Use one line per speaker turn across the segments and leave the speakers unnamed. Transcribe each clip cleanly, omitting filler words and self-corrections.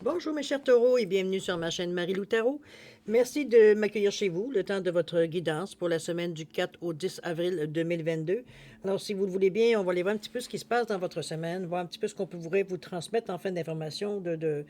Bonjour mes chers taureaux et bienvenue sur ma chaîne Marie-Lou Tarot. Merci de m'accueillir chez vous le temps de votre guidance pour la semaine du 4 au 10 avril 2022. Alors si vous le voulez bien, on va aller voir un petit peu ce qui se passe dans votre semaine, voir un petit peu ce qu'on pourrait vous transmettre en fin d'informations, de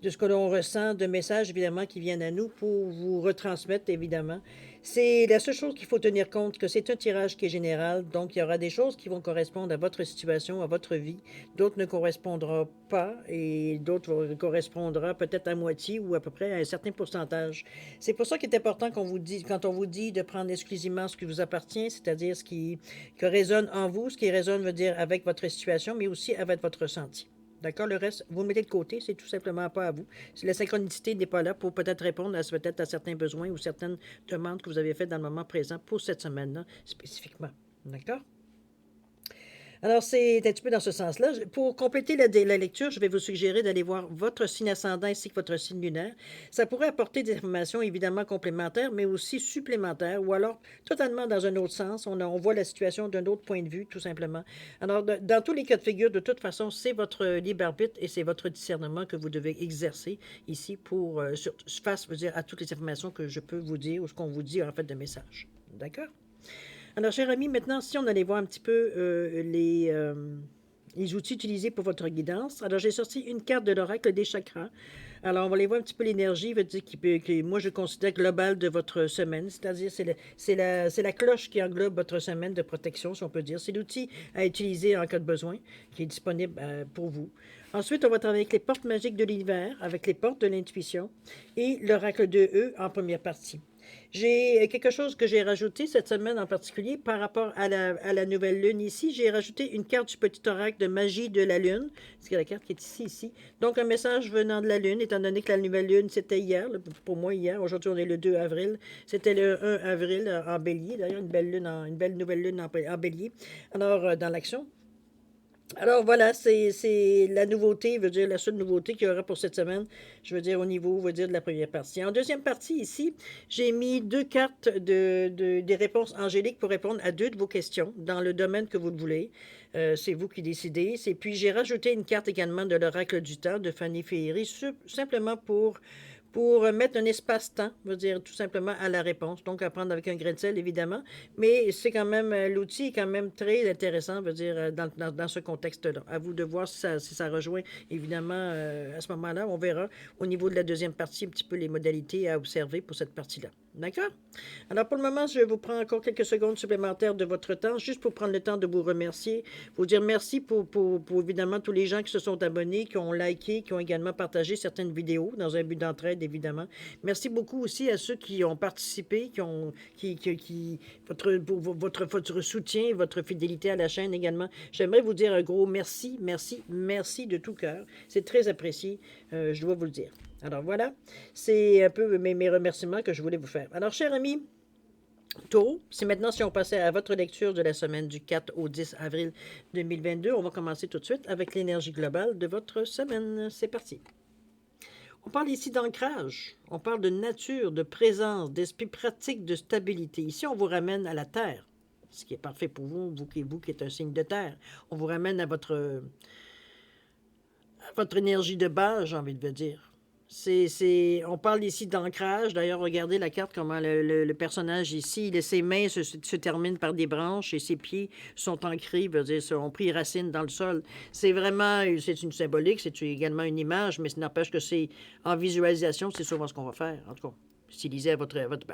ce que l'on ressent, de messages évidemment qui viennent à nous pour vous retransmettre évidemment. C'est la seule chose qu'il faut tenir compte, que c'est un tirage qui est général, donc il y aura des choses qui vont correspondre à votre situation, à votre vie, d'autres ne correspondront pas et d'autres correspondront peut-être à moitié ou à peu près à un certain pourcentage. C'est pour ça qu'il est important qu'on vous dit, quand on vous dit de prendre exclusivement ce qui vous appartient, c'est-à-dire ce qui que résonne en vous, ce qui résonne veut dire avec votre situation, mais aussi avec votre ressenti. D'accord? Le reste, vous le mettez de côté, c'est tout simplement pas à vous. La synchronicité n'est pas là pour peut-être répondre peut-être à certains besoins ou certaines demandes que vous avez faites dans le moment présent pour cette semaine-là spécifiquement. D'accord? Alors, c'est un petit peu dans ce sens-là. Pour compléter la lecture, je vais vous suggérer d'aller voir votre signe ascendant ainsi que votre signe lunaire. Ça pourrait apporter des informations évidemment complémentaires, mais aussi supplémentaires, ou alors totalement dans un autre sens. On voit la situation d'un autre point de vue, tout simplement. Alors, dans tous les cas de figure, de toute façon, c'est votre libre arbitre et c'est votre discernement que vous devez exercer ici pour face, je veux dire, à toutes les informations que je peux vous dire ou ce qu'on vous dit en fait de message. D'accord? Alors, cher ami, maintenant, si on allait voir un petit peu les outils utilisés pour votre guidance. Alors, j'ai sorti une carte de l'oracle des chakras. Alors, on va aller voir un petit peu l'énergie, veut dire que moi, je considère globale de votre semaine, c'est-à-dire c'est la cloche qui englobe votre semaine de protection, si on peut dire. C'est l'outil à utiliser en cas de besoin, qui est disponible pour vous. Ensuite, on va travailler avec les portes magiques de l'univers, avec les portes de l'intuition et l'oracle de E en première partie. J'ai quelque chose que j'ai rajouté cette semaine en particulier par rapport à la nouvelle lune ici. J'ai rajouté une carte du petit oracle de magie de la lune. C'est la carte qui est ici. Donc, un message venant de la lune, étant donné que la nouvelle lune, c'était hier, pour moi hier. Aujourd'hui, on est le 2 avril. C'était le 1 avril en bélier. D'ailleurs, une belle nouvelle lune en bélier. Alors, dans l'action. Alors voilà, c'est la nouveauté, veut dire la seule nouveauté qu'il y aura pour cette semaine, je veux dire au niveau, veut dire de la première partie. En deuxième partie ici, j'ai mis deux cartes des réponses angéliques pour répondre à deux de vos questions dans le domaine que vous le voulez. C'est vous qui décidez. Puis j'ai rajouté une carte également de l'oracle du temps de Fanny Féery, simplement pour mettre un espace-temps, veut dire tout simplement à la réponse. Donc, à prendre avec un grain de sel, évidemment. Mais c'est quand même, l'outil est quand même très intéressant, veut dire, dans ce contexte-là. À vous de voir si ça rejoint, évidemment, à ce moment-là. On verra au niveau de la deuxième partie un petit peu les modalités à observer pour cette partie-là. D'accord? Alors, pour le moment, je vous prends encore quelques secondes supplémentaires de votre temps, juste pour prendre le temps de vous remercier, vous dire merci pour évidemment tous les gens qui se sont abonnés, qui ont liké, qui ont également partagé certaines vidéos dans un but d'entraide, évidemment. Merci beaucoup aussi à ceux qui ont participé, votre soutien, votre fidélité à la chaîne également. J'aimerais vous dire un gros merci, merci, merci de tout cœur. C'est très apprécié, je dois vous le dire. Alors voilà, c'est un peu mes remerciements que je voulais vous faire. Alors, chers amis, Taureau, c'est maintenant si on passait à votre lecture de la semaine du 4 au 10 avril 2022. On va commencer tout de suite avec l'énergie globale de votre semaine. C'est parti. On parle ici d'ancrage, on parle de nature, de présence, d'esprit pratique, de stabilité. Ici, on vous ramène à la terre, ce qui est parfait pour vous, vous qui êtes un signe de terre. On vous ramène à votre énergie de base, j'ai envie de vous dire. On parle ici d'ancrage. D'ailleurs, regardez la carte, comment le personnage ici, ses mains se terminent par des branches et ses pieds sont ancrés, veut dire, ont pris racine dans le sol. C'est vraiment, c'est une symbolique, c'est également une image, mais ça n'empêche que c'est en visualisation, c'est souvent ce qu'on va faire, en tout cas. Stylisé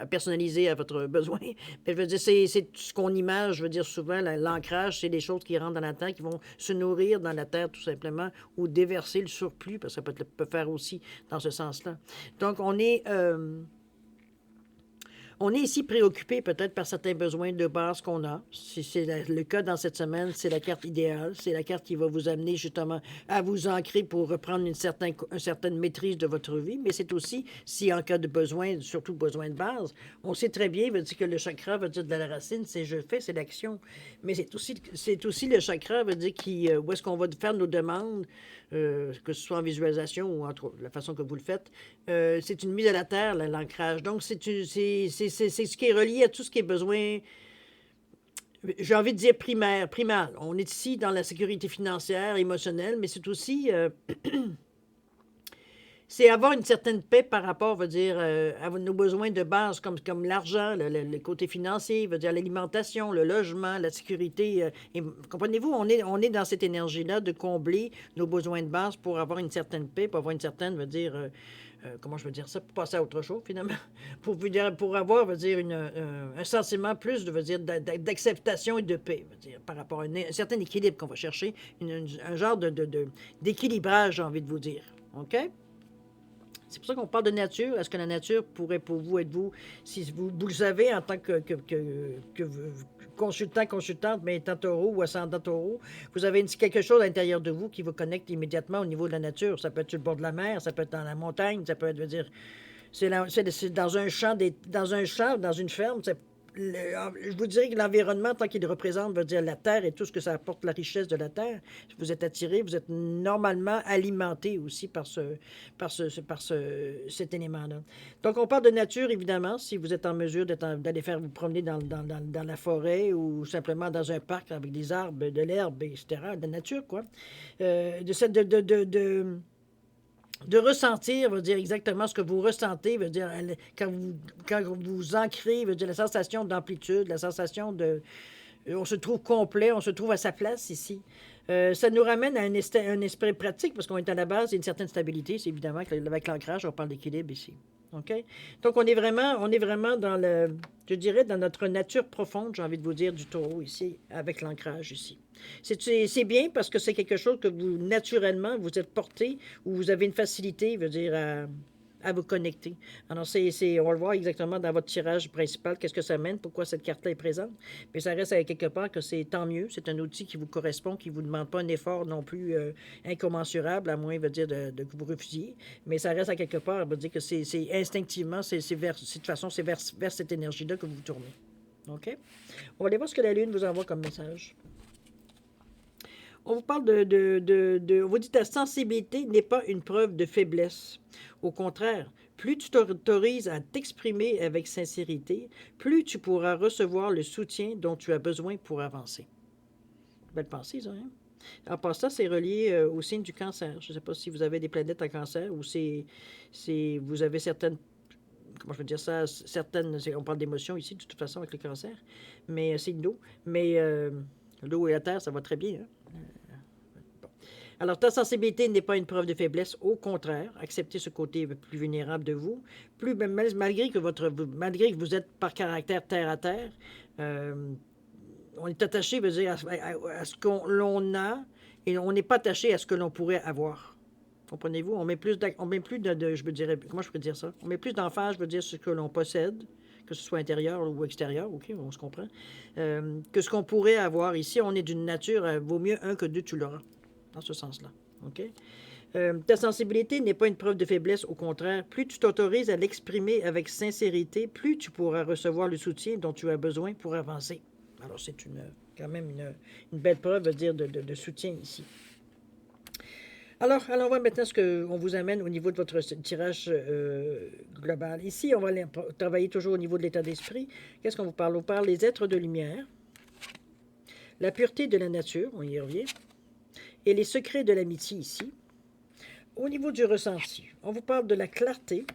personnalisé à votre besoin. Mais je veux dire, c'est ce qu'on image, je veux dire souvent, l'ancrage, c'est des choses qui rentrent dans la terre, qui vont se nourrir dans la terre tout simplement, ou déverser le surplus, parce que ça peut faire aussi dans ce sens-là. Donc, on est ici préoccupé peut-être par certains besoins de base qu'on a. Si c'est le cas dans cette semaine, c'est la carte idéale. C'est la carte qui va vous amener justement à vous ancrer pour reprendre une certaine maîtrise de votre vie. Mais c'est aussi, si en cas de besoin, surtout besoin de base, on sait très bien, veut dire que le chakra veut dire de la racine, c'est je fais, c'est l'action. Mais c'est aussi le chakra, veut dire où est-ce qu'on va faire nos demandes, que ce soit en visualisation ou la façon que vous le faites. C'est une mise à la terre, l'ancrage. Donc, c'est ce qui est relié à tout ce qui est besoin, j'ai envie de dire primal. On est ici dans la sécurité financière, émotionnelle, mais c'est aussi c'est avoir une certaine paix par rapport, veut dire, à nos besoins de base, comme l'argent, le côté financier, veut dire l'alimentation, le logement, la sécurité. Et, comprenez-vous, on est dans cette énergie-là de combler nos besoins de base pour avoir une certaine paix, pour avoir une certaine, veut dire, comment je veux dire ça, pour passer à autre chose, finalement, pour avoir, veut dire, un sentiment plus, veut dire, d'acceptation et de paix, veut dire, par rapport à un certain équilibre qu'on va chercher, un genre d'équilibrage, j'ai envie de vous dire. OK? C'est pour ça qu'on parle de nature. Est-ce que la nature pourrait pour vous être vous, si vous le savez en tant que consultant, consultante, mais étant taureau ou ascendant taureau, vous avez quelque chose à l'intérieur de vous qui vous connecte immédiatement au niveau de la nature. Ça peut être sur le bord de la mer, ça peut être dans la montagne, ça peut être, veut dire, c'est dans un champ, dans une ferme. Je vous dirais que l'environnement, tant qu'il représente, veut dire la terre et tout ce que ça apporte, la richesse de la terre. Vous êtes attiré, vous êtes normalement alimenté aussi cet élément-là. Donc, on parle de nature, évidemment, si vous êtes en mesure d'aller vous promener dans la forêt ou simplement dans un parc avec des arbres, de l'herbe, etc., de la nature, quoi. De ressentir, veut dire exactement ce que vous ressentez, veut dire quand vous ancrez, veut dire la sensation d'amplitude, la sensation de... On se trouve complet, on se trouve à sa place ici. Ça nous ramène à un esprit pratique parce qu'on est à la base d'une certaine stabilité. C'est évidemment qu'avec l'ancrage, on parle d'équilibre ici. OK? Donc, on est vraiment dans je dirais, dans notre nature profonde, j'ai envie de vous dire, du taureau ici, avec l'ancrage ici. C'est bien parce que c'est quelque chose que vous, naturellement, vous êtes porté ou vous avez une facilité, veut dire, à vous connecter. Alors, on va le voir exactement dans votre tirage principal, qu'est-ce que ça mène, pourquoi cette carte-là est présente. Mais ça reste à quelque part que c'est tant mieux, c'est un outil qui vous correspond, qui ne vous demande pas un effort non plus incommensurable, à moins, veut dire, de que vous refusiez. Mais ça reste à quelque part, veut dire que c'est instinctivement, de toute façon, c'est vers cette énergie-là que vous vous tournez. OK? On va aller voir ce que la Lune vous envoie comme message. On vous parle on vous dit que ta sensibilité n'est pas une preuve de faiblesse. Au contraire, plus tu t'autorises à t'exprimer avec sincérité, plus tu pourras recevoir le soutien dont tu as besoin pour avancer. Belle pensée, ça, hein? En passant, c'est relié au signe du cancer. Je ne sais pas si vous avez des planètes en cancer ou vous avez certaines, comment je veux dire ça, on parle d'émotions ici, de toute façon, avec le cancer, mais c'est l'eau. Mais l'eau et la terre, ça va très bien, hein? Alors, ta sensibilité n'est pas une preuve de faiblesse. Au contraire, acceptez ce côté plus vulnérable de vous. Malgré que vous êtes par caractère terre à terre, on est attaché, veut dire, à ce l'on a et on n'est pas attaché à ce que l'on pourrait avoir. Comprenez-vous? On met plus je me dirais, comment je pourrais dire ça? On met plus d'emphase, je veux dire, ce que l'on possède, que ce soit intérieur ou extérieur, OK, on se comprend, que ce qu'on pourrait avoir. Ici, on est d'une nature, vaut mieux un que deux, tu l'auras. Dans ce sens-là. OK? Ta sensibilité n'est pas une preuve de faiblesse, au contraire. Plus tu t'autorises à l'exprimer avec sincérité, plus tu pourras recevoir le soutien dont tu as besoin pour avancer. Alors, c'est quand même une belle preuve, dire, de soutien ici. Alors, allons voir maintenant ce qu'on vous amène au niveau de votre tirage global. Ici, on va aller travailler toujours au niveau de l'état d'esprit. Qu'est-ce qu'on vous parle? On parle des êtres de lumière, la pureté de la nature, on y revient, et les secrets de l'amitié ici. Au niveau du ressenti, on vous parle de la clarté,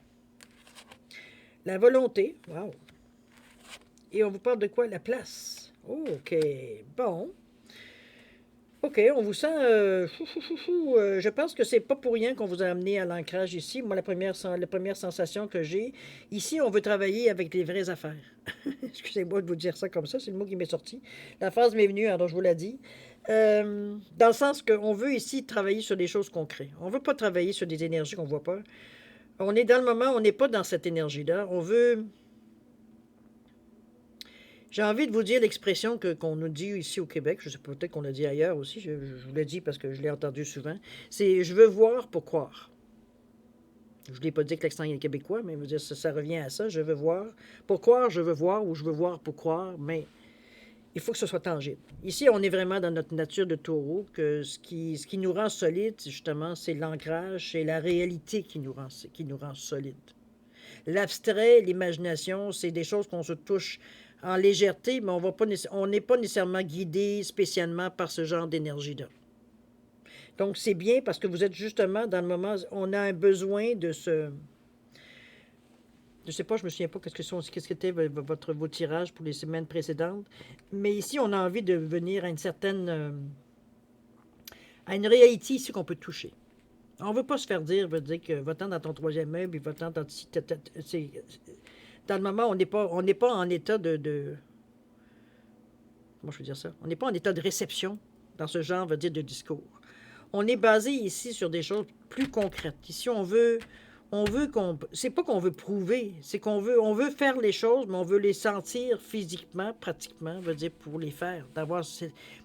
la volonté, wow, et on vous parle de quoi? La place. Oh, OK, bon. OK, on vous sent... je pense que c'est pas pour rien qu'on vous a amené à l'ancrage ici. Moi, la première sensation que j'ai, ici, on veut travailler avec les vraies affaires. Excusez-moi de vous dire ça comme ça, c'est le mot qui m'est sorti. La phrase m'est venue, alors je vous l'ai dit. Dans le sens qu'on veut ici travailler sur des choses concrètes. On ne veut pas travailler sur des énergies qu'on ne voit pas. On est dans le moment, on n'est pas dans cette énergie-là. On veut... J'ai envie de vous dire l'expression qu'on nous dit ici au Québec, je sais pas, peut-être qu'on l'a dit ailleurs aussi, je vous l'ai dit parce que je l'ai entendu souvent, c'est « je veux voir pour croire ». Je ne l'ai pas dit que l'accent est québécois, mais ça revient à ça, je veux voir. Pour croire, je veux voir, ou je veux voir pour croire, mais il faut que ce soit tangible. Ici, on est vraiment dans notre nature de taureau, que ce qui nous rend solide, justement, c'est l'ancrage, c'est la réalité qui nous rend solide. L'abstrait, l'imagination, c'est des choses qu'on se touche en légèreté, mais on n'est pas nécessairement guidé spécialement par ce genre d'énergie-là. Donc, c'est bien parce que vous êtes justement dans le moment, on a un besoin de se... Je sais pas, je me souviens pas qu'est-ce que était vos tirages pour les semaines précédentes, mais ici, on a envie de venir à une certaine... à une réalité ici qu'on peut toucher. On ne veut pas se faire dire que va-t'en dans ton troisième œil, puis va-t'en dans... Dans le moment, on n'est pas en état de... Comment je veux dire ça? On n'est pas en état de réception dans ce genre, de discours. On est basé ici sur des choses plus concrètes. Ici, on veut qu'on, c'est pas qu'on veut prouver, c'est on veut faire les choses, mais on veut les sentir physiquement, pratiquement, pour les faire.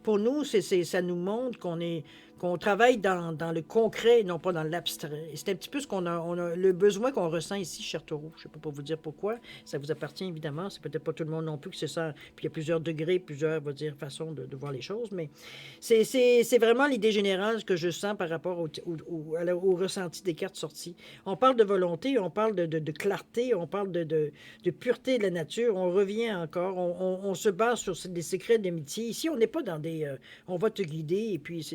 Pour nous, ça nous montre qu'on travaille dans le concret, non pas dans l'abstrait. Et c'est un petit peu ce on a le besoin qu'on ressent ici, cher Taureau. Je ne sais pas pour vous dire pourquoi. Ça vous appartient évidemment. C'est peut-être pas tout le monde non plus qui se sent. Puis il y a plusieurs degrés, plusieurs, façons de voir les choses, mais c'est vraiment l'idée générale que je sens par rapport au ressenti des cartes sorties. On parle de volonté, on parle de clarté, on parle de pureté de la nature, on revient encore, on se base sur des secrets d'amitié. Ici, on n'est pas dans des... on va te guider, et puis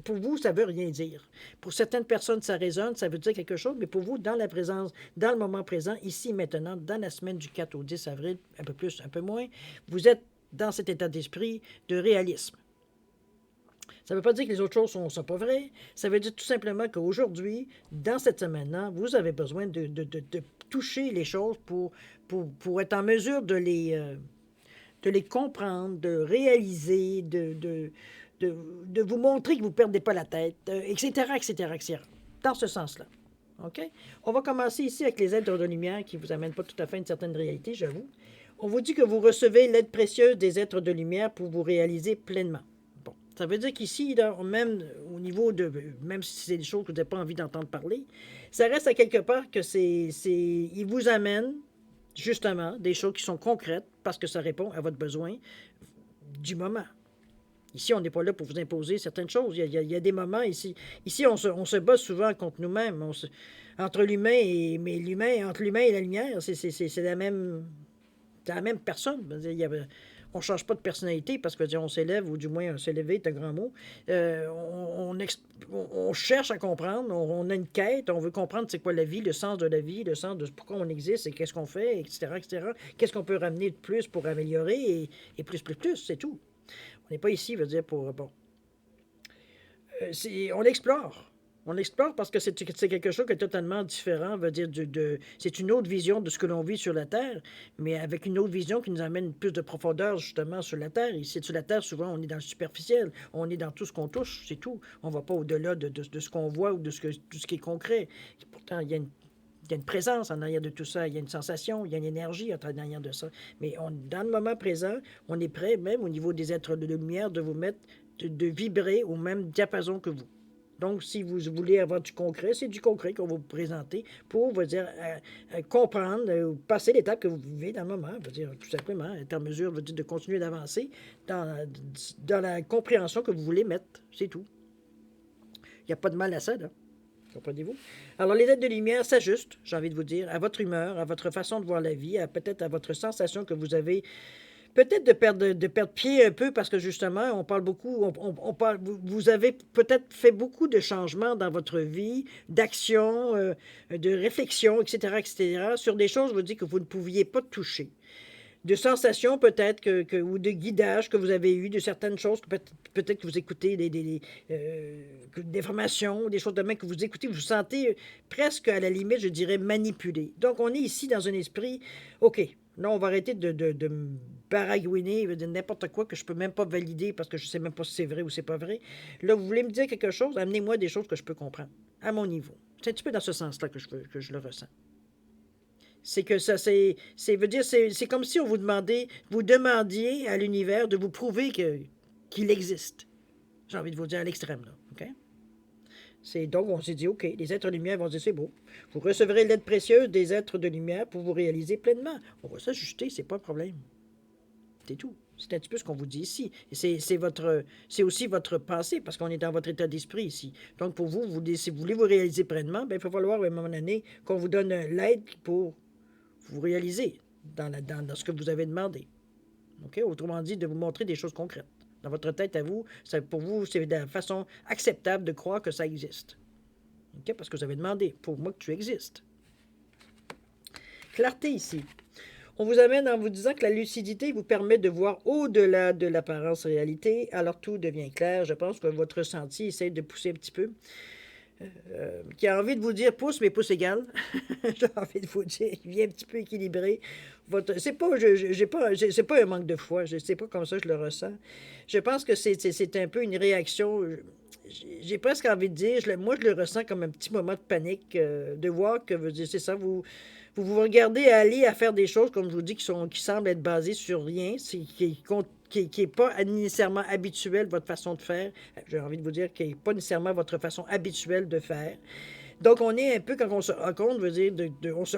pour vous, ça ne veut rien dire. Pour certaines personnes, ça résonne, ça veut dire quelque chose, mais pour vous, dans la présence, dans le moment présent, ici, maintenant, dans la semaine du 4 au 10 avril, un peu plus, un peu moins, vous êtes dans cet état d'esprit de réalisme. Ça ne veut pas dire que les autres choses ne sont pas vraies. Ça veut dire tout simplement qu'aujourd'hui, dans cette semaine-là, vous avez besoin de toucher les choses pour être en mesure de les comprendre, de réaliser, de vous montrer que vous ne perdez pas la tête, etc., etc., etc. Dans ce sens-là. OK? On va commencer ici avec les êtres de lumière qui ne vous amènent pas tout à fait à une certaine réalité, j'avoue. On vous dit que vous recevez l'aide précieuse des êtres de lumière pour vous réaliser pleinement. Ça veut dire qu'ici, même au niveau de... Même si c'est des choses que vous n'avez pas envie d'entendre parler, ça reste à quelque part que il vous amène, justement, des choses qui sont concrètes parce que ça répond à votre besoin du moment. Ici, on n'est pas là pour vous imposer certaines choses. Il y a des moments ici. Ici, on se bat souvent contre nous-mêmes. Entre l'humain et... Mais l'humain, entre l'humain et la lumière, c'est la même personne. On ne change pas de personnalité parce que on s'élève, ou du moins s'élever est un grand mot. On cherche à comprendre, on a une quête, on veut comprendre c'est quoi la vie, le sens de la vie, le sens de pourquoi on existe et qu'est-ce qu'on fait, etc., etc. Qu'est-ce qu'on peut ramener de plus pour améliorer et plus, c'est tout. On n'est pas ici, pour... Bon. On explore. On explore parce que c'est quelque chose qui est totalement différent, c'est une autre vision de ce que l'on vit sur la Terre, mais avec une autre vision qui nous amène plus de profondeur, justement, sur la Terre. Ici, sur la Terre, souvent, on est dans le superficiel, on est dans tout ce qu'on touche, c'est tout. On ne va pas au-delà de ce qu'on voit ou de tout ce qui est concret. Et pourtant, il y a une présence en arrière de tout ça, il y a une sensation, il y a une énergie en arrière de ça. Mais dans le moment présent, on est prêt, même au niveau des êtres de lumière, de vous mettre, de vibrer au même diapason que vous. Donc, si vous voulez avoir du concret, c'est du concret qu'on va vous présenter pour comprendre, passer l'étape que vous vivez dans le moment, tout simplement, être en mesure de continuer d'avancer dans la compréhension que vous voulez mettre. C'est tout. Il n'y a pas de mal à ça, là. Comprenez-vous? Alors, les êtres de lumière s'ajustent, j'ai envie de vous dire, à votre humeur, à votre façon de voir la vie, peut-être à votre sensation que vous avez. Peut-être de perdre pied un peu parce que justement, on parle beaucoup, vous avez peut-être fait beaucoup de changements dans votre vie, d'actions, de réflexion, etc., etc., sur des choses, je vous dis, que vous ne pouviez pas toucher. De sensations peut-être ou de guidage que vous avez eu, de certaines choses, peut-être que vous écoutez des formations, des choses de même que vous écoutez, vous vous sentez presque à la limite, je dirais, manipulé. Donc, on est ici dans un esprit, OK, là, on va arrêter de baragouiner, de n'importe quoi que je ne peux même pas valider parce que je ne sais même pas si c'est vrai ou c'est pas vrai. Là, vous voulez me dire quelque chose, amenez-moi des choses que je peux comprendre, à mon niveau. C'est un petit peu dans ce sens-là que je le ressens. C'est que ça, c'est comme si vous demandiez à l'univers de vous prouver qu'il existe. J'ai envie de vous dire à l'extrême, là, OK? Donc, on s'est dit, OK, les êtres de lumière vont dire, c'est beau. Vous recevrez l'aide précieuse des êtres de lumière pour vous réaliser pleinement. On va s'ajuster, c'est pas un problème. C'est tout. C'est un petit peu ce qu'on vous dit ici. C'est aussi votre pensée, parce qu'on est dans votre état d'esprit ici. Donc, pour vous, si vous voulez vous réaliser pleinement, il va falloir, à un moment donné, qu'on vous donne l'aide pour vous réaliser dans ce que vous avez demandé. OK? Autrement dit, de vous montrer des choses concrètes Dans votre tête à vous, pour vous, c'est de façon acceptable de croire que ça existe. Okay? Parce que vous avez demandé, pour moi, que tu existes. Clarté ici. On vous amène en vous disant que la lucidité vous permet de voir au-delà de l'apparence réalité, alors tout devient clair. Je pense que votre ressenti essaie de pousser un petit peu. Qui a envie de vous dire pouce, mais pouce égal. J'ai envie de vous dire, il vient un petit peu équilibrer. C'est pas, c'est pas un manque de foi, c'est pas comme ça que je le ressens. Je pense que c'est un peu une réaction. J'ai presque envie de dire, moi je le ressens comme un petit moment de panique, de voir que c'est ça, vous regardez aller à faire des choses, comme je vous dis, qui semblent être basées sur rien, qui n'est pas nécessairement habituel votre façon de faire. J'ai envie de vous dire qu'il n'est pas nécessairement votre façon habituelle de faire. Donc, on est un peu, quand on se rend compte, veut dire,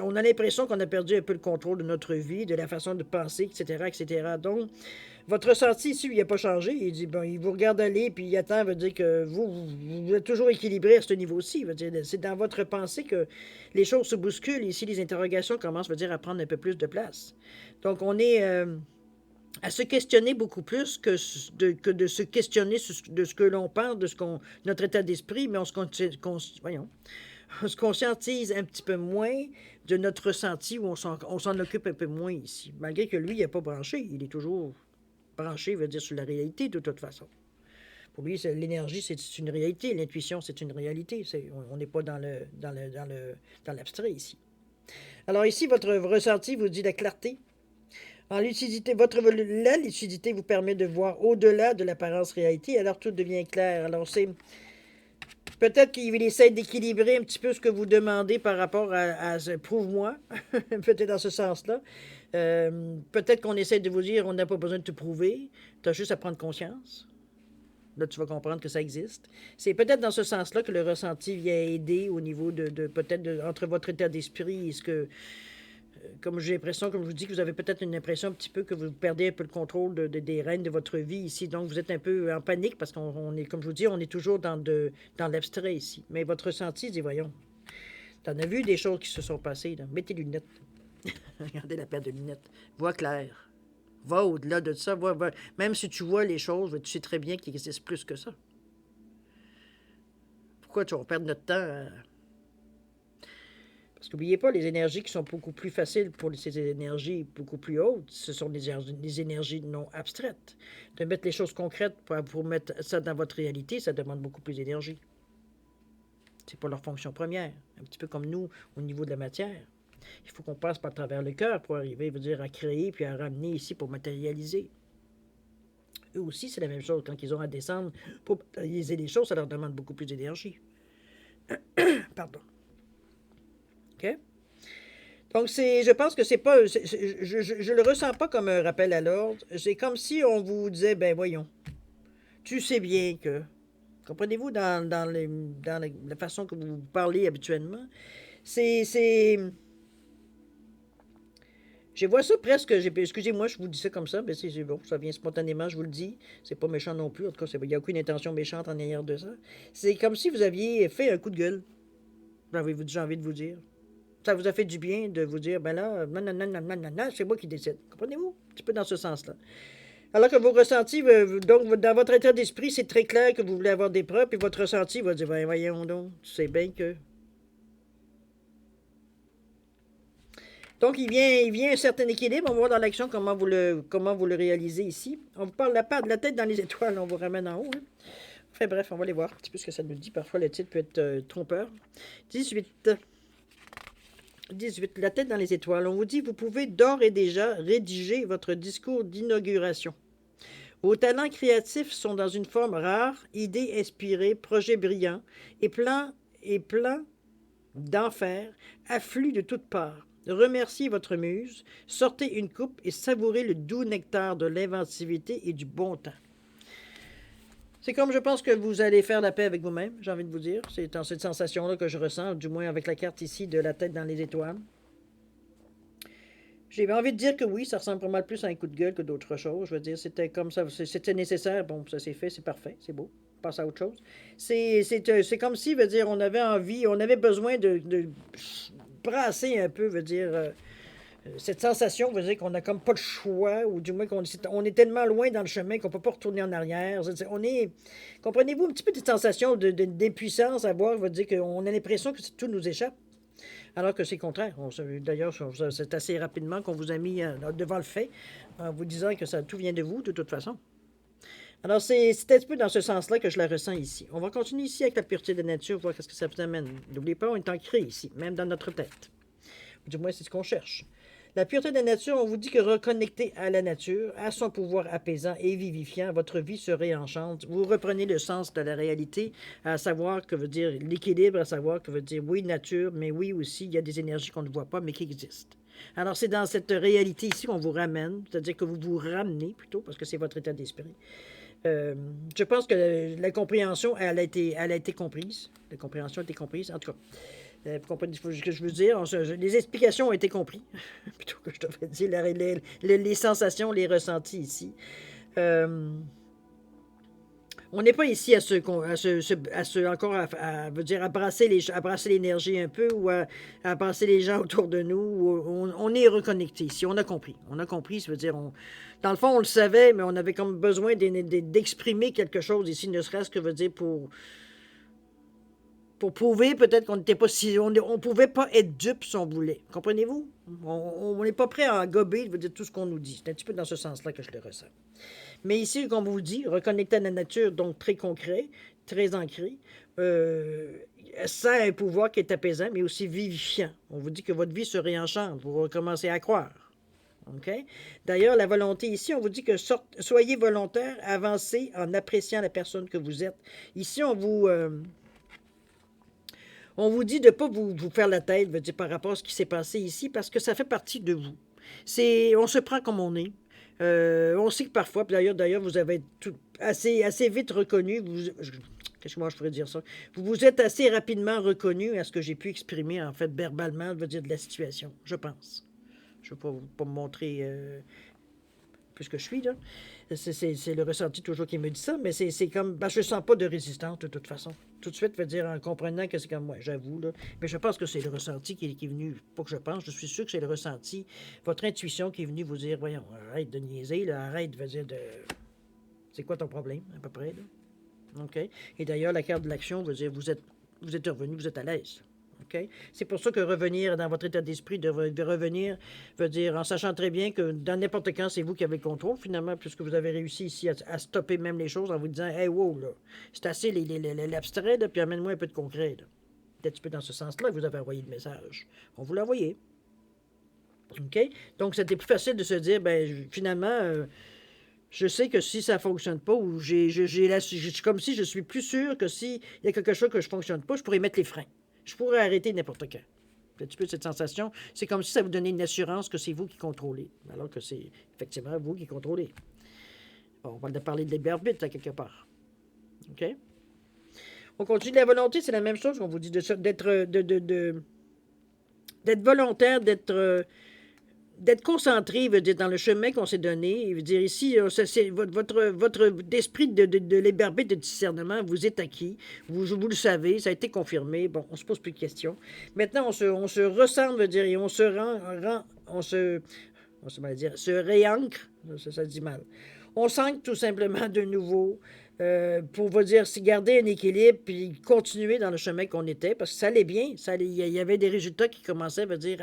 on a l'impression qu'on a perdu un peu le contrôle de notre vie, de la façon de penser, etc., etc. Donc, votre ressenti ici, il n'a pas changé. Il dit, bon, il vous regarde aller, puis il attend, veut dire que vous êtes toujours équilibré à ce niveau-ci. C'est dans votre pensée que les choses se bousculent. Ici, les interrogations commencent, veut dire, à prendre un peu plus de place. Donc, on est à se questionner beaucoup plus que de se questionner de ce que l'on pense, notre état d'esprit, mais on se conscientise un petit peu moins de notre ressenti, ou on s'en occupe un peu moins ici. Malgré que lui, il n'est pas branché, il est toujours branché, veut dire, sur la réalité, de toute façon. Pour lui, l'énergie, c'est une réalité, l'intuition, c'est une réalité. On n'est pas dans l'abstrait ici. Alors ici, votre ressenti vous dit la clarté. En lucidité, la lucidité vous permet de voir au-delà de l'apparence réalité, alors tout devient clair. Alors c'est peut-être qu'il essaie d'équilibrer un petit peu ce que vous demandez par rapport à prouve-moi, peut-être dans ce sens-là. Peut-être qu'on essaie de vous dire on n'a pas besoin de te prouver, tu as juste à prendre conscience. Là, tu vas comprendre que ça existe. C'est peut-être dans ce sens-là que le ressenti vient aider au niveau peut-être entre votre état d'esprit et ce que. Comme j'ai l'impression, comme je vous dis, que vous avez peut-être une impression un petit peu que vous perdez un peu le contrôle des rênes de votre vie ici. Donc, vous êtes un peu en panique parce qu'on est, comme je vous dis, on est toujours dans l'abstrait ici. Mais votre ressenti dit, voyons, t'en as vu des choses qui se sont passées. Là. Mets tes lunettes. Regardez la paire de lunettes. Vois clair. Va au-delà de ça. Même si tu vois les choses, tu sais très bien qu'il existe plus que ça. Pourquoi tu vas perdre notre temps Parce qu'oubliez pas, les énergies qui sont beaucoup plus faciles pour ces énergies beaucoup plus hautes, ce sont des énergies non abstraites. De mettre les choses concrètes pour mettre ça dans votre réalité, ça demande beaucoup plus d'énergie. C'est pas leur fonction première. Un petit peu comme nous, au niveau de la matière. Il faut qu'on passe par travers le cœur pour arriver, veut dire, à créer puis à ramener ici pour matérialiser. Eux aussi, c'est la même chose. Quand ils ont à descendre pour matérialiser les choses, ça leur demande beaucoup plus d'énergie. Pardon. OK? Donc, je pense que c'est pas. Je le ressens pas comme un rappel à l'ordre. C'est comme si on vous disait, ben voyons, tu sais bien que. Comprenez-vous dans la façon que vous parlez habituellement? Je vois ça presque. Excusez-moi, je vous dis ça comme ça, mais c'est bon, ça vient spontanément, je vous le dis. C'est pas méchant non plus. En tout cas, il n'y a aucune intention méchante en arrière de ça. C'est comme si vous aviez fait un coup de gueule. J'ai envie de vous dire. Ça vous a fait du bien de vous dire, ben là, non, c'est moi qui décide. Comprenez-vous? Un petit peu dans ce sens-là. Alors que vos ressentis, donc dans votre état d'esprit, c'est très clair que vous voulez avoir des preuves, puis votre ressenti va dire, ben voyons donc, tu sais bien que. Donc, il vient un certain équilibre. On va voir dans l'action comment vous le réalisez ici. On vous parle de la tête dans les étoiles, on vous ramène en haut. Hein. Enfin bref, on va aller voir un petit peu ce que ça nous dit. Parfois, le titre peut être trompeur. 18. 18. La tête dans les étoiles. On vous dit, vous pouvez d'ores et déjà rédiger votre discours d'inauguration. Vos talents créatifs sont dans une forme rare, idées inspirées, projets brillants et plans d'enfer affluent de toutes parts. Remerciez votre muse, sortez une coupe et savourez le doux nectar de l'inventivité et du bon temps. C'est comme je pense que vous allez faire la paix avec vous-même, j'ai envie de vous dire. C'est dans cette sensation-là que je ressens, du moins avec la carte ici de la tête dans les étoiles. J'ai envie de dire que oui, ça ressemble pas mal plus à un coup de gueule que d'autres choses. Je veux dire, c'était comme ça, c'était nécessaire. Bon, ça s'est fait, c'est parfait, c'est beau. On passe à autre chose. C'est comme si, veut dire, on avait envie, on avait besoin de brasser un peu, veut dire, Cette sensation veut dire qu'on n'a comme pas le choix, ou du moins on est tellement loin dans le chemin qu'on ne peut pas retourner en arrière. On est, comprenez-vous, un petit peu cette sensation d'impuissance à voir, veut dire qu'on a l'impression que tout nous échappe, alors que c'est le contraire. D'ailleurs, c'est assez rapidement qu'on vous a mis devant le fait, en vous disant que tout vient de vous, de toute façon. Alors, c'est un petit peu dans ce sens-là que je la ressens ici. On va continuer ici avec la pureté de la nature, voir ce que ça vous amène. N'oubliez pas, on est ancré ici, même dans notre tête. Du moins, c'est ce qu'on cherche. La pureté de la nature, on vous dit que reconnecté à la nature, à son pouvoir apaisant et vivifiant, votre vie se réenchante. Vous reprenez le sens de la réalité, à savoir que veut dire l'équilibre, à savoir que veut dire oui, nature, mais oui aussi, il y a des énergies qu'on ne voit pas, mais qui existent. Alors, c'est dans cette réalité ici qu'on vous ramène, c'est-à-dire que vous vous ramenez plutôt, parce que c'est votre état d'esprit. Je pense que la compréhension, elle a été comprise. La compréhension a été comprise, en tout cas. Vous comprenez ce que je veux dire? Les explications ont été comprises, plutôt que je devrais dire les sensations, les ressentis ici. On n'est pas ici encore veut dire, à brasser l'énergie un peu ou à brasser les gens autour de nous. On est reconnecté ici, on a compris. On a compris, ça veut dire, dans le fond, on le savait, mais on avait comme besoin d'exprimer quelque chose ici, ne serait-ce que veut dire pour prouver peut-être qu'on n'était pas si. On pouvait pas être dupe si on voulait. Comprenez-vous? On n'est pas prêt à gober, veut dire, tout ce qu'on nous dit. C'est un petit peu dans ce sens-là que je le ressens. Mais ici, comme on vous dit, reconnecté à la nature, donc très concret, très ancré, ça a un pouvoir qui est apaisant, mais aussi vivifiant. On vous dit que votre vie se réenchante, vous recommencez à croire. OK? D'ailleurs, la volonté ici, on vous dit que soyez volontaire, avancez en appréciant la personne que vous êtes. Ici, on vous dit de ne pas vous faire la tête, veut dire, par rapport à ce qui s'est passé ici, parce que ça fait partie de vous. On se prend comme on est. On sait que parfois, d'ailleurs, vous avez assez vite reconnu, qu'est-ce que moi je pourrais dire ça? Vous vous êtes assez rapidement reconnu à ce que j'ai pu exprimer, en fait, verbalement, veut dire de la situation, je pense. Je ne vais pas me montrer plus que je suis, là. C'est le ressenti toujours qui me dit ça, mais c'est comme, je ne sens pas de résistance de toute façon. Tout de suite, veut dire en comprenant que c'est comme moi, j'avoue, là. Mais je pense que c'est le ressenti qui est venu, pas que je pense, je suis sûr que c'est le ressenti, votre intuition qui est venue vous dire, voyons, arrête de niaiser, là, arrête, veut dire de... C'est quoi ton problème, à peu près, là? OK? Et d'ailleurs, la carte de l'action veut dire, vous êtes revenu, vous êtes à l'aise. Okay? C'est pour ça que revenir dans votre état d'esprit, de revenir, veut dire en sachant très bien que dans n'importe quand, c'est vous qui avez le contrôle, finalement, puisque vous avez réussi ici à stopper même les choses en vous disant, hey, wow, là, c'est assez l'abstrait, puis amène-moi un peu de concret. Là. C'est un petit peu dans ce sens-là que vous avez envoyé le message. On vous l'a envoyé. OK? Donc, c'était plus facile de se dire, finalement, je sais que si ça ne fonctionne pas, ou comme si je suis plus sûr que s'il y a quelque chose que je ne fonctionne pas, je pourrais mettre les freins. Je pourrais arrêter n'importe quand. Un petit peu cette sensation. C'est comme si ça vous donnait une assurance que c'est vous qui contrôlez, alors que c'est effectivement vous qui contrôlez. Bon, on va parler de libre arbitre, à quelque part. OK? On continue. La volonté, c'est la même chose qu'on vous dit d'être volontaire, d'être concentré, veut dire, dans le chemin qu'on s'est donné. Veut dire, ici, c'est votre esprit de liberté, de discernement vous est acquis. Vous le savez, ça a été confirmé. Bon, on se pose plus de questions. Maintenant, on se ressemble, veut dire, et on se se réancre. Ça dit mal. On s'ancre tout simplement de nouveau pour vous dire, c'est garder un équilibre puis continuer dans le chemin qu'on était, parce que ça allait bien. Il y avait des résultats qui commençaient, veut dire,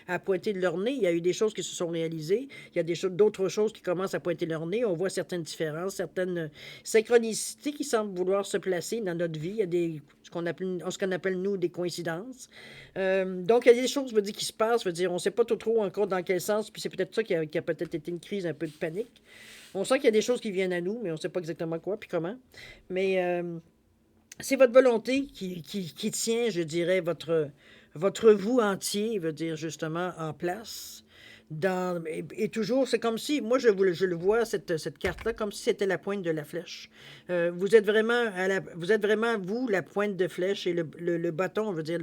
à pointer de leur nez. Il y a eu des choses qui se sont réalisées. Il y a d'autres choses qui commencent à pointer leur nez. On voit certaines différences, certaines synchronicités qui semblent vouloir se placer dans notre vie. Il y a ce qu'on appelle, nous, des coïncidences. Donc, il y a des choses, veut dire, qui se passent. Veut dire, on ne sait pas trop encore dans quel sens. Puis c'est peut-être ça qui a peut-être été une crise, un peu de panique. On sent qu'il y a des choses qui viennent à nous, mais on ne sait pas exactement quoi puis comment. Mais c'est votre volonté qui tient, je dirais, votre vous entier, veut dire justement en place. Et toujours, c'est comme si, moi je le vois, cette carte-là, comme si c'était la pointe de la flèche. Vous êtes vraiment, vous, la pointe de flèche et le bâton, on veut dire,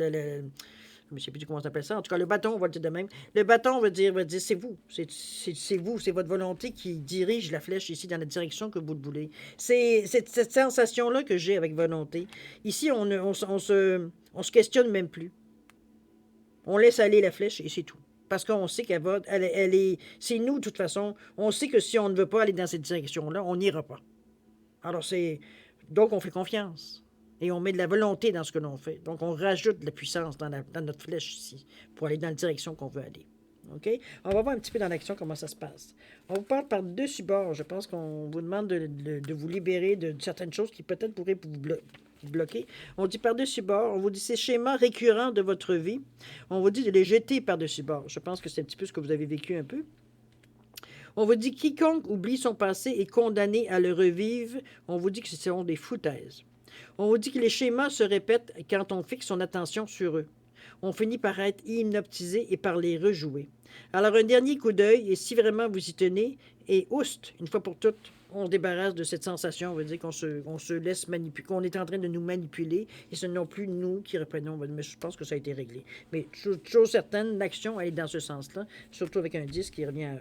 je ne sais plus comment ça s'appelle ça. En tout cas, le bâton, on va le dire de même. Le bâton veut dire c'est vous. C'est vous, c'est votre volonté qui dirige la flèche ici dans la direction que vous le voulez. C'est cette sensation-là que j'ai avec volonté. Ici, on se questionne même plus. On laisse aller la flèche et c'est tout. Parce qu'on sait qu'elle va, elle est, c'est nous, de toute façon, on sait que si on ne veut pas aller dans cette direction-là, on n'ira pas. Alors, donc on fait confiance. Et on met de la volonté dans ce que l'on fait. Donc, on rajoute de la puissance dans notre flèche ici pour aller dans la direction qu'on veut aller. OK? On va voir un petit peu dans l'action comment ça se passe. On vous parle par-dessus bord. Je pense qu'on vous demande de vous libérer de certaines choses qui peut-être pourraient vous bloquer. On dit par-dessus bord. On vous dit ces schémas récurrents de votre vie. On vous dit de les jeter par-dessus bord. Je pense que c'est un petit peu ce que vous avez vécu un peu. On vous dit quiconque oublie son passé est condamné à le revivre. On vous dit que ce sont des foutaises. On vous dit que les schémas se répètent quand on fixe son attention sur eux. On finit par être hypnotisé et par les rejouer. Alors un dernier coup d'œil, et si vraiment vous y tenez, et oust, une fois pour toutes, on se débarrasse de cette sensation, on veut dire qu'on se laisse manipuler, qu'on est en train de nous manipuler, et ce n'est plus nous qui reprenons. Mais je pense que ça a été réglé. Mais chose certaine, l'action elle est dans ce sens-là, surtout avec un 10 qui revient à 1.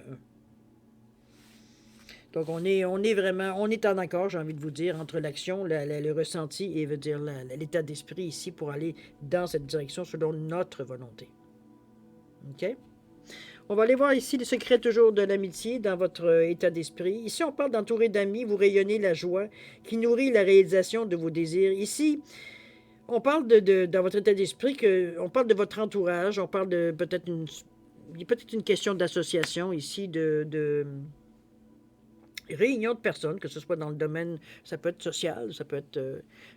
Donc, on est vraiment, on est en accord, j'ai envie de vous dire, entre l'action, le ressenti et veut dire l'état d'esprit ici pour aller dans cette direction selon notre volonté. OK? On va aller voir ici les secrets toujours de l'amitié dans votre état d'esprit. Ici, on parle d'entourer d'amis, vous rayonnez la joie qui nourrit la réalisation de vos désirs. Ici, on parle dans votre état d'esprit, on parle de votre entourage, on parle de peut-être une question d'association ici, de réunion de personnes, que ce soit dans le domaine, ça peut être social, ça peut être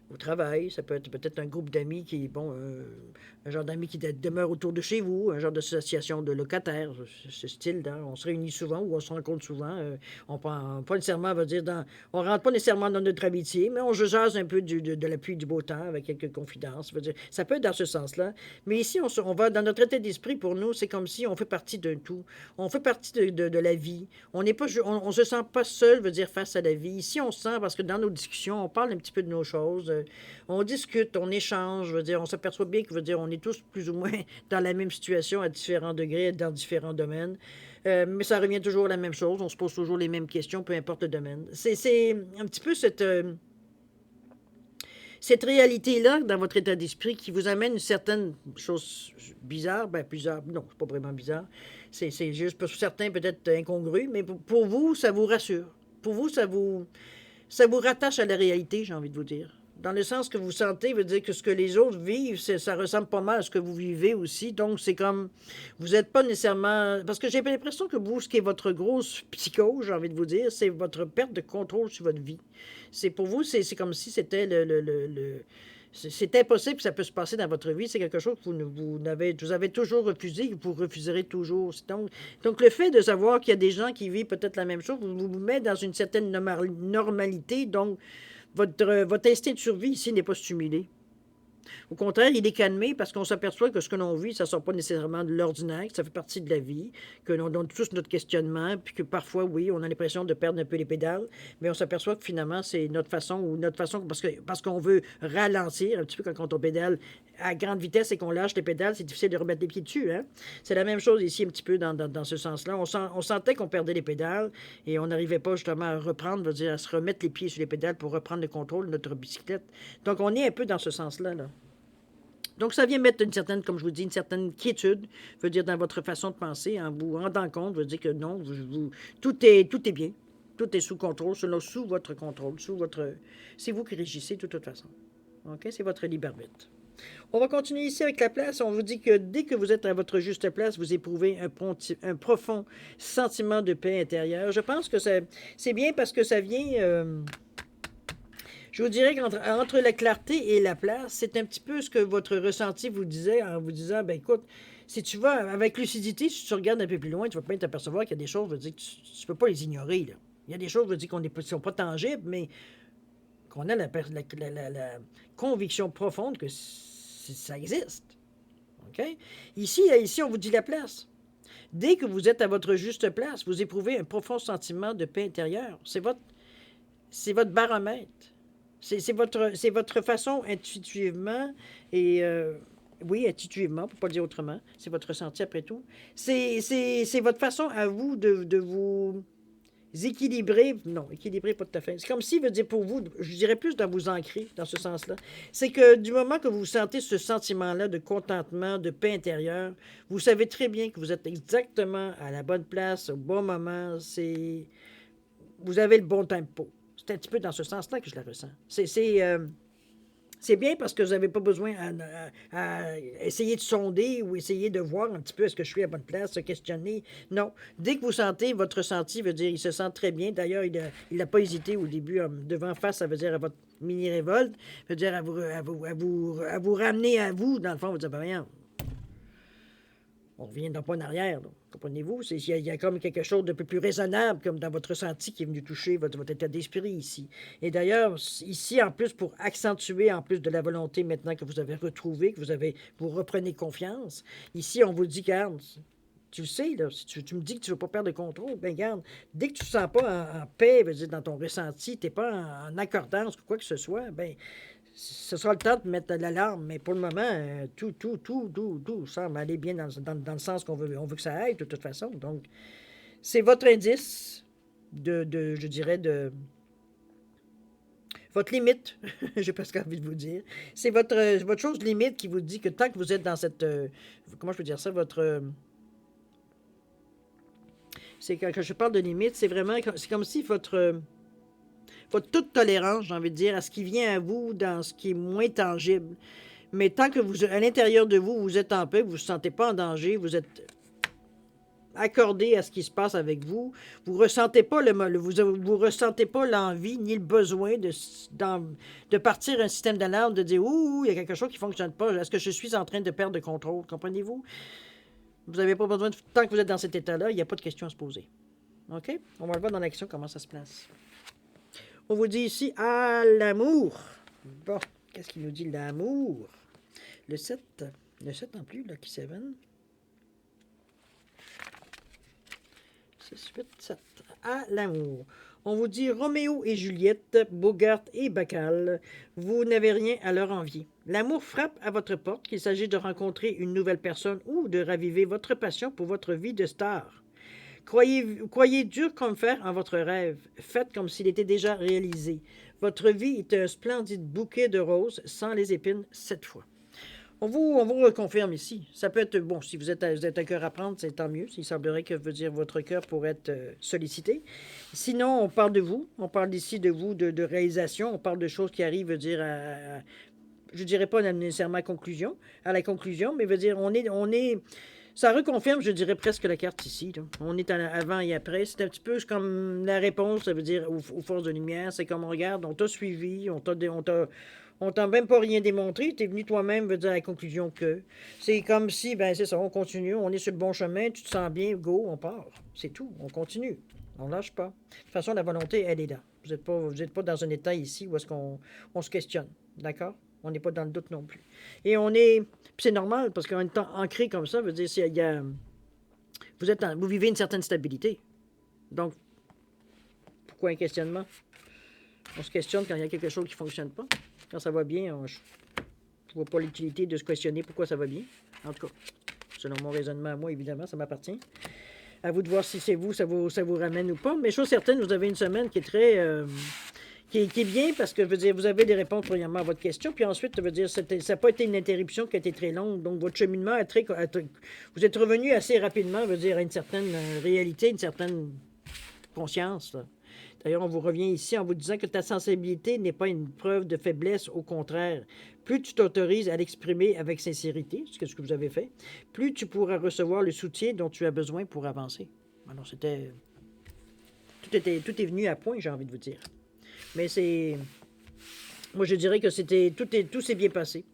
au travail, ça peut être peut-être un groupe d'amis qui, bon, un genre d'amis qui demeure autour de chez vous, un genre d'association de locataires, ce style, on se réunit souvent ou on se rencontre souvent. On pas nécessairement, va dire, on rentre pas nécessairement dans notre amitié, mais on jase un peu de la pluie du beau temps avec quelques confidences. Dire, ça peut être dans ce sens-là. Mais ici, on va dans notre état d'esprit, pour nous, c'est comme si on fait partie d'un tout. On fait partie de la vie. On n'est pas, on se sent pas seul, veut dire, face à la vie. Ici, on se sent, parce que dans nos discussions, on parle un petit peu de nos choses. On discute, on échange, veut dire, on s'aperçoit bien que, veut dire, on est tous plus ou moins dans la même situation à différents degrés, dans différents domaines. Mais ça revient toujours à la même chose. On se pose toujours les mêmes questions, peu importe le domaine. C'est un petit peu cette réalité-là dans votre état d'esprit qui vous amène une certaine chose bizarre. Ben, bizarre, non, c'est pas vraiment bizarre. C'est juste pour certains peut-être incongru, mais pour vous, ça vous rassure. Pour vous, ça vous rattache à la réalité, j'ai envie de vous dire. Dans le sens que vous sentez, veut dire que ce que les autres vivent, ça ressemble pas mal à ce que vous vivez aussi. Donc, c'est comme, vous n'êtes pas nécessairement... Parce que j'ai l'impression que vous, ce qui est votre grosse psychose, j'ai envie de vous dire, c'est votre perte de contrôle sur votre vie. Pour vous, c'est comme si c'était c'est impossible que ça peut se passer dans votre vie. C'est quelque chose que vous avez toujours refusé et que vous refuserez toujours. Donc, le fait de savoir qu'il y a des gens qui vivent peut-être la même chose, vous met dans une certaine normalité. Donc, votre instinct de survie ici n'est pas stimulé. Au contraire, il est calmé parce qu'on s'aperçoit que ce que l'on vit, ça ne sort pas nécessairement de l'ordinaire, que ça fait partie de la vie, que l'on donne tous notre questionnement, puis que parfois, oui, on a l'impression de perdre un peu les pédales, mais on s'aperçoit que finalement, c'est notre façon, parce qu'on veut ralentir un petit peu quand on pédale à grande vitesse et qu'on lâche les pédales, c'est difficile de remettre les pieds dessus. Hein? C'est la même chose ici un petit peu dans ce sens-là. On sentait qu'on perdait les pédales et on n'arrivait pas justement à reprendre, veut dire à se remettre les pieds sur les pédales pour reprendre le contrôle de notre bicyclette. Donc, on est un peu dans ce sens-là, là. Donc, ça vient mettre une certaine, comme je vous dis, une certaine quiétude, veut dire dans votre façon de penser, en vous rendant compte, veut dire que non, tout est bien, tout est sous contrôle, sous votre contrôle, c'est vous qui régissez de toute façon. OK? C'est votre libre arbitre. On va continuer ici avec la place. On vous dit que dès que vous êtes à votre juste place, vous éprouvez un profond sentiment de paix intérieure. Je pense que c'est bien parce que ça vient... je vous dirais qu'entre la clarté et la place, c'est un petit peu ce que votre ressenti vous disait en vous disant, ben écoute, si tu vas avec lucidité, si tu regardes un peu plus loin, tu vas bien t'apercevoir qu'il y a des choses, veut dire que tu ne peux pas les ignorer. Là. Il y a des choses, veut dire qu'on ne sont pas tangibles, mais qu'on a la conviction profonde que ça existe. OK? Ici, on vous dit la place. Dès que vous êtes à votre juste place, vous éprouvez un profond sentiment de paix intérieure. C'est votre baromètre. C'est votre façon intuitivement, et oui, intuitivement, pour ne pas le dire autrement, c'est votre ressenti après tout. C'est votre façon à vous de vous équilibré, non, équilibré, pas tout à fait. C'est comme si, veut dire pour vous, je dirais plus dans vous ancrer, dans ce sens-là. C'est que du moment que vous sentez ce sentiment-là de contentement, de paix intérieure, vous savez très bien que vous êtes exactement à la bonne place, au bon moment. Vous avez le bon tempo. C'est un petit peu dans ce sens-là que je la ressens. C'est bien parce que vous n'avez pas besoin à essayer de sonder ou essayer de voir un petit peu est-ce que je suis à la bonne place, se questionner. Non. Dès que vous sentez votre ressenti, veut dire il se sent très bien. D'ailleurs, il n'a pas hésité au début devant face, ça veut dire à votre mini-révolte, veut dire à vous ramener à vous. Dans le fond, vous dire, ben, voyons, on revient pas en arrière, là. Comprenez-vous? Il y a comme quelque chose de peu plus raisonnable, comme dans votre ressenti qui est venu toucher votre état d'esprit ici. Et d'ailleurs, ici, en plus, pour accentuer, en plus de la volonté maintenant que vous avez retrouvée, que vous reprenez confiance, ici, on vous dit, garde, tu le sais, là, si tu me dis que tu ne veux pas perdre le contrôle, ben garde, dès que tu ne te sens pas en paix, veut dire, dans ton ressenti, tu n'es pas en accordance ou quoi que ce soit, ben ce sera le temps de mettre l'alarme, mais pour le moment, tout semble aller bien dans le sens on veut que ça aille, de toute façon. Donc, c'est votre indice je dirais, de votre limite, j'ai presque envie de vous dire. C'est votre chose limite qui vous dit que tant que vous êtes dans cette, comment je peux dire ça, c'est quand je parle de limite, c'est vraiment, c'est comme si votre toute tolérance, j'ai envie de dire, à ce qui vient à vous dans ce qui est moins tangible. Mais tant que à l'intérieur de vous, vous êtes en paix, vous ne vous sentez pas en danger, vous êtes accordé à ce qui se passe avec vous, vous ressentez pas vous ressentez pas l'envie ni le besoin de partir un système d'alarme, de dire ouh, il y a quelque chose qui ne fonctionne pas. Est-ce que je suis en train de perdre le contrôle? Comprenez-vous? Vous n'avez pas besoin tant que vous êtes dans cet état-là, il n'y a pas de question à se poser. OK? On va le voir dans l'action comment ça se place. On vous dit ici, à l'amour. Bon, qu'est-ce qu'il nous dit, l'amour? Le 7 non plus, Lucky 7. 6, 8, 7. À l'amour. On vous dit Roméo et Juliette, Bogart et Bacall, vous n'avez rien à leur envier. L'amour frappe à votre porte, qu'il s'agit de rencontrer une nouvelle personne ou de raviver votre passion pour votre vie de star. Croyez dur comme fer en votre rêve. Faites comme s'il était déjà réalisé. Votre vie est un splendide bouquet de roses sans les épines cette fois. On vous reconfirme ici. Ça peut être, bon, si vous êtes un cœur à prendre, c'est tant mieux. Il semblerait que veut dire votre cœur pourrait être sollicité. Sinon, on parle de vous. On parle ici de vous, de réalisation. On parle de choses qui arrivent, veut dire, je dirais pas nécessairement à la conclusion, mais veut dire, ça reconfirme, je dirais, presque la carte ici. Là. On est avant et après. C'est un petit peu comme la réponse, ça veut dire, aux forces de lumière. C'est comme on regarde, on t'a suivi, on t'a même pas rien démontré. Tu es venu toi-même, veut dire, à la conclusion que. C'est comme si, ben c'est ça, on continue, on est sur le bon chemin, tu te sens bien, go, on part. C'est tout, on continue. On lâche pas. De toute façon, la volonté, elle est là. Vous n'êtes pas dans un état ici où est-ce qu'on se questionne. D'accord? On n'est pas dans le doute non plus. Et puis c'est normal, parce qu'en étant ancré comme ça, veut dire, vous vivez une certaine stabilité. Donc, pourquoi un questionnement? On se questionne quand il y a quelque chose qui ne fonctionne pas. Quand ça va bien, je ne vois pas l'utilité de se questionner pourquoi ça va bien. En tout cas, selon mon raisonnement à moi, évidemment, ça m'appartient. À vous de voir si c'est vous, ça vous ramène ou pas. Mais chose certaine, vous avez une semaine qui est très... qui est bien parce que, je veux dire, vous avez des réponses premièrement à votre question, puis ensuite, ça veut dire, ça n'a pas été une interruption qui a été très longue, donc votre cheminement vous êtes revenu assez rapidement, je veux dire, à une certaine réalité, une certaine conscience. Là. D'ailleurs, on vous revient ici en vous disant que ta sensibilité n'est pas une preuve de faiblesse, au contraire. Plus tu t'autorises à l'exprimer avec sincérité, ce que vous avez fait, plus tu pourras recevoir le soutien dont tu as besoin pour avancer. Alors, tout est venu à point, j'ai envie de vous dire. Mais moi, je dirais que tout s'est bien passé.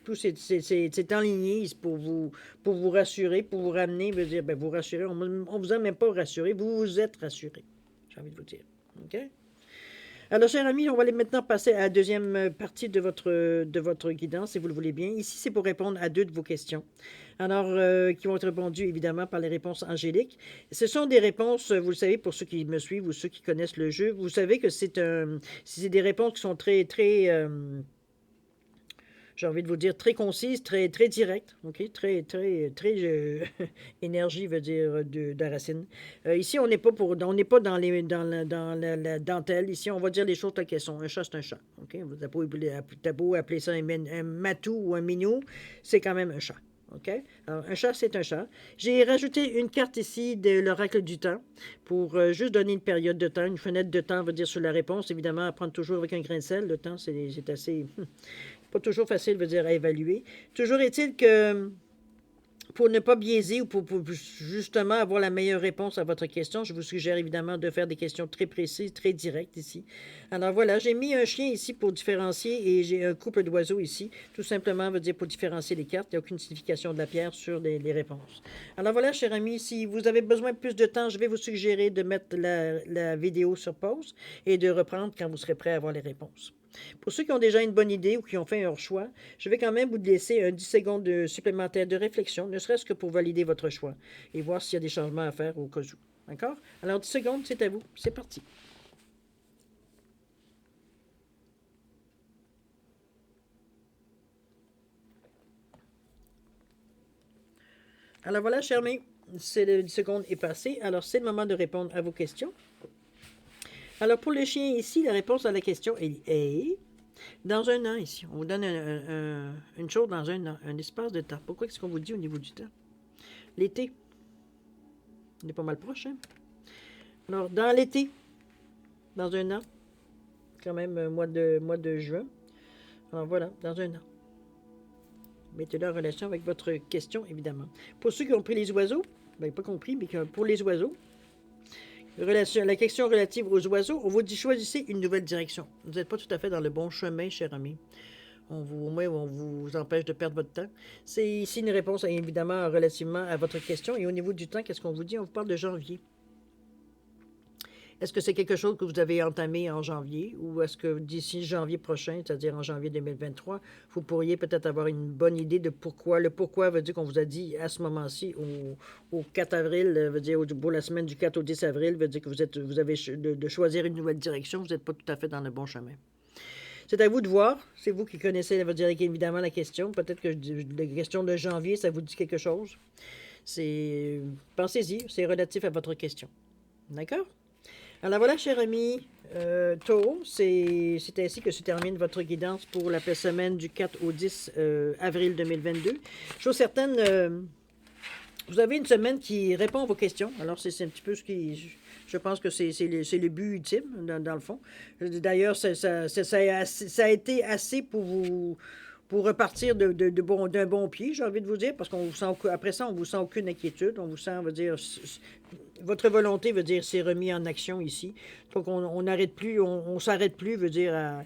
Tout c'est enligné pour vous rassurer, pour vous ramener, veut dire, vous rassurer. On ne vous a même pas rassuré, vous vous êtes rassuré. J'ai envie de vous dire. OK? Alors, chers amis, on va aller maintenant passer à la deuxième partie de votre guidance, si vous le voulez bien. Ici, c'est pour répondre à 2 de vos questions. Alors, qui vont être répondues, évidemment, par les réponses angéliques. Ce sont des réponses, vous le savez, pour ceux qui me suivent ou ceux qui connaissent le jeu, vous savez que c'est des réponses qui sont très, très... j'ai envie de vous dire, très concise, très, très directe, OK? Très, très, très, énergie veut dire de la racine. Ici, on n'est pas dans la dentelle. Ici, on va dire les choses telles qu'elles sont. Un chat, c'est un chat, OK? Vous avez beau appeler ça un matou ou un minou, c'est quand même un chat. OK? Alors, un chat, c'est un chat. J'ai rajouté une carte ici de l'oracle du temps pour juste donner une période de temps, une fenêtre de temps, veut dire sur la réponse. Évidemment, à prendre toujours avec un grain de sel. Le temps, c'est assez. Pas toujours facile, veut dire, à évaluer. Toujours est-il que pour ne pas biaiser ou pour justement avoir la meilleure réponse à votre question, je vous suggère évidemment de faire des questions très précises, très directes ici. Alors voilà, j'ai mis un chien ici pour différencier et j'ai un couple d'oiseaux ici. Tout simplement, veut dire pour différencier les cartes. Il n'y a aucune signification de la pierre sur les réponses. Alors voilà, cher ami, si vous avez besoin de plus de temps, je vais vous suggérer de mettre la vidéo sur pause et de reprendre quand vous serez prêt à avoir les réponses. Pour ceux qui ont déjà une bonne idée ou qui ont fait leur choix, je vais quand même vous laisser un 10 secondes supplémentaire de réflexion, ne serait-ce que pour valider votre choix et voir s'il y a des changements à faire au cas où. D'accord? Alors 10 secondes, c'est à vous. C'est parti. Alors voilà, chers amis, le 10 secondes est passé. Alors c'est le moment de répondre à vos questions. Alors pour le chien ici, la réponse à la question est dans un an ici. On vous donne une chose dans un an, un espace de temps. Pourquoi est-ce qu'on vous dit au niveau du temps? L'été. On est pas mal proche, hein? Alors, dans l'été, dans un an, quand même, mois de juin. Alors voilà, dans un an. Mettez-le en relation avec votre question, évidemment. Pour ceux qui ont pris les oiseaux, ben pas compris, mais pour les oiseaux, la question relative aux oiseaux, on vous dit choisissez une nouvelle direction. Vous n'êtes pas tout à fait dans le bon chemin, cher ami. Au moins, on vous empêche de perdre votre temps. C'est ici une réponse, évidemment, relativement à votre question. Et au niveau du temps, qu'est-ce qu'on vous dit? On vous parle de janvier. Est-ce que c'est quelque chose que vous avez entamé en janvier ou est-ce que d'ici janvier prochain, c'est-à-dire en janvier 2023, vous pourriez peut-être avoir une bonne idée de pourquoi? Le pourquoi veut dire qu'on vous a dit à ce moment-ci, au 4 avril, veut dire pour la semaine du 4 au 10 avril, veut dire que vous avez de choisir une nouvelle direction, vous n'êtes pas tout à fait dans le bon chemin. C'est à vous de voir. C'est vous qui connaissez, veut dire évidemment la question. Peut-être que la question de janvier, ça vous dit quelque chose. Pensez-y, c'est relatif à votre question. D'accord? Alors voilà, cher ami Taureau, c'est ainsi que se termine votre guidance pour la semaine du 4 au 10 avril 2022. Chose certaine, vous avez une semaine qui répond à vos questions. Alors, c'est un petit peu ce qui... Je pense que c'est le but ultime, dans le fond. D'ailleurs, ça a été assez pour vous... Pour repartir d'un bon pied, j'ai envie de vous dire, parce qu'on vous sent, après ça, on vous sent aucune inquiétude. On vous sent, veut dire, votre volonté veut dire c'est remis en action ici. Donc on n'arrête plus, on s'arrête plus, veut dire à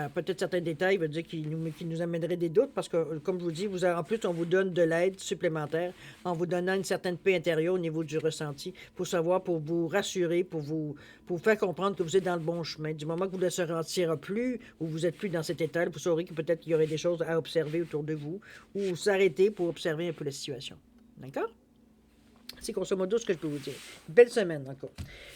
peut-être certains détails, veut dire qui nous amèneraient des doutes, parce que comme je vous dis, en plus on vous donne de l'aide supplémentaire en vous donnant une certaine paix intérieure au niveau du ressenti, pour savoir, pour vous rassurer, pour vous faire comprendre que vous êtes dans le bon chemin. Du moment que vous ne se sentirez plus, ou vous n'êtes plus dans cet état, vous saurez que peut-être qu'il y aurait des choses à observer autour de vous, ou s'arrêter pour observer un peu la situation. D'accord? C'est grosso modo ce que je peux vous dire. Belle semaine encore.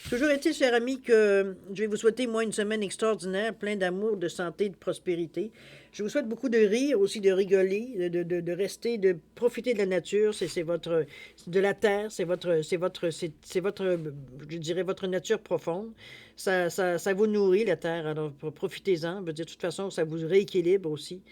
Toujours est-il, cher ami, que je vais vous souhaiter, moi, une semaine extraordinaire, plein d'amour, de santé, de prospérité. Je vous souhaite beaucoup de rire, aussi de rigoler, de rester, de profiter de la nature. C'est de la terre, c'est votre, je dirais, votre nature profonde. Ça vous nourrit, la terre, alors profitez-en. De toute façon, ça vous rééquilibre aussi.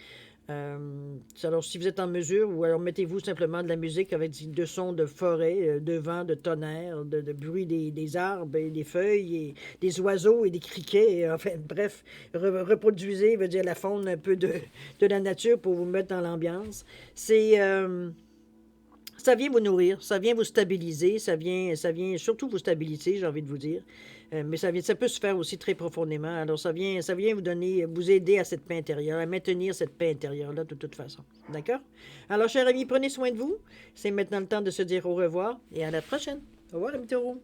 Alors, si vous êtes en mesure, ou alors mettez-vous simplement de la musique avec de sons de forêt, de vent, de tonnerre, de bruit des arbres et des feuilles, et des oiseaux et des criquets. Et, enfin, bref, reproduisez, veut dire la faune un peu de la nature pour vous mettre dans l'ambiance. Ça vient vous nourrir, ça vient vous stabiliser, ça vient surtout vous stabiliser, j'ai envie de vous dire. Mais ça peut se faire aussi très profondément. Alors, ça vient vous aider à cette paix intérieure, à maintenir cette paix intérieure-là de toute façon. D'accord? Alors, chers amis, prenez soin de vous. C'est maintenant le temps de se dire au revoir et à la prochaine. Au revoir, amis taureaux.